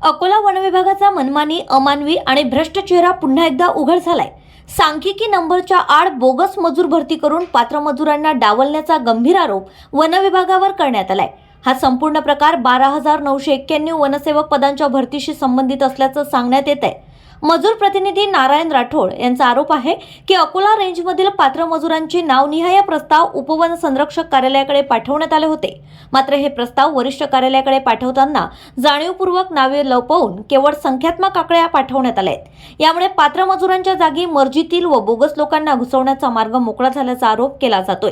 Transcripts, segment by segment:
अकोला वनविभागाचा मनमानी, अमानवी आणि भ्रष्ट चेहरा पुन्हा एकदा उघड झालाय। सांख्यिकी नंबरच्या आड बोगस मजूर भरती करून पात्र मजुरांना डावलण्याचा गंभीर आरोप वनविभागावर करण्यात आलाय। हा संपूर्ण प्रकार 12,991 वनसेवक पदांच्या भरतीशी संबंधित असल्याचं सांगण्यात येत आहे। मजूर प्रतिनिधी नारायण राठोड यांचा आरोप आहे की अकोला रेंजमधील पात्र मजुरांचे नावनिहाय प्रस्ताव उपवन संरक्षक कार्यालयाकडे पाठवण्यात आले होते। मात्र हे प्रस्ताव वरिष्ठ कार्यालयाकडे पाठवताना जाणीवपूर्वक नावे लपवून केवळ संख्यात्मक आकड्या पाठवण्यात आल्या आहेत। यामुळे पात्र मजुरांच्या जागी मर्जीतील व बोगस लोकांना घुसवण्याचा मार्ग मोकळा झाल्याचा आरोप केला जातोय।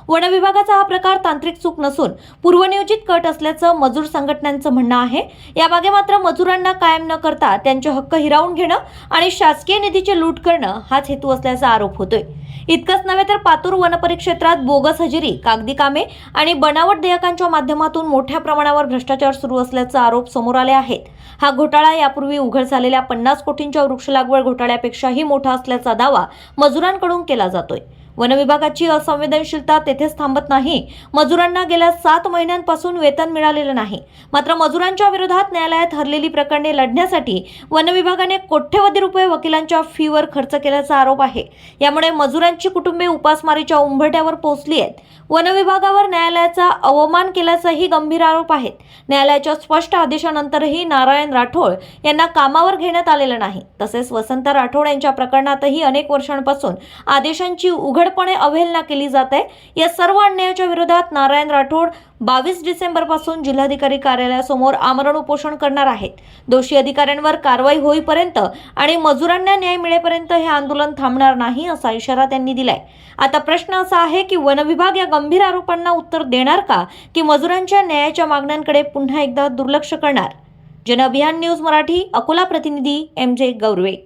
वन विभागाचा हा प्रकार तांत्रिक चूक नसून पूर्वनियोजित कट असल्याचं मजूर संघटनांचं म्हणणं आहे। या मागे मात्र मजुरांना कायम न करता त्यांचे हक्क हिरावून घेणं आणि शासकीय निधीची लूट करणं हाच हेतू असल्याचा आरोप होतोय। इतकंच नव्हे तर पातूर वनपरिक्षेत्रात बोगस हजेरी, कागदी कामे आणि बनावट देयकांच्या माध्यमातून मोठ्या प्रमाणावर भ्रष्टाचार सुरू असल्याचे आरोप समोर आले आहेत। हा घोटाळा यापूर्वी उघड झालेल्या 50 कोटींच्या वृक्ष लागवड घोटाळ्यापेक्षाही मोठा असल्याचा दावा मजुरांकडून केला जातोय। वन विभागाची असंवेदनशीलता तेथेच थांबत नाही। मजुरांना गेल्या 7 महिन्यांपासून वेतन मिळालेलं नाही। मात्र मजुरांच्या विरोधात न्यायालयात हरलेली प्रकरणे लढण्यासाठी वन विभागाने कोट्यवधी रुपये वकिलांच्या फीवर खर्च केल्याचा आरोप आहे। यामुळे मजुरांची कुटुंबे उपासमारीच्या उंबरठ्यावर पोहोचली आहेत। वन विभागावर न्यायालयाचा अवमान केल्याचाही गंभीर आरोप आहेत। न्यायालयाच्या स्पष्ट आदेशानंतरही नारायण राठोड यांना कामावर घेण्यात आलेलं नाही। तसेच वसंत राठोड यांच्या प्रकरणातही अनेक वर्षांपासून आदेशांची उघडपणे अवहेलना केली जात आहे। या सर्व अन्यायाच्या विरोधात नारायण राठोड 22 डिसेंबर पासून जिल्हाधिकारी कार्यालयासमोर आमरण उपोषण करणार आहेत। दोषी अधिकाऱ्यांवर कारवाई होईपर्यंत आणि मजुरांना न्याय मिळेपर्यंत हे आंदोलन थांबणार नाही असा इशारा त्यांनी दिलाय। आता प्रश्न असा आहे की वन विभाग या गंभीर आरोपांना उत्तर देणार का, की मजुरांच्या न्यायाच्या मागण्यांकडे पुन्हा एकदा दुर्लक्ष करणार? जन अभियान न्यूज मराठी, अकोला प्रतिनिधी MJ गौरवे।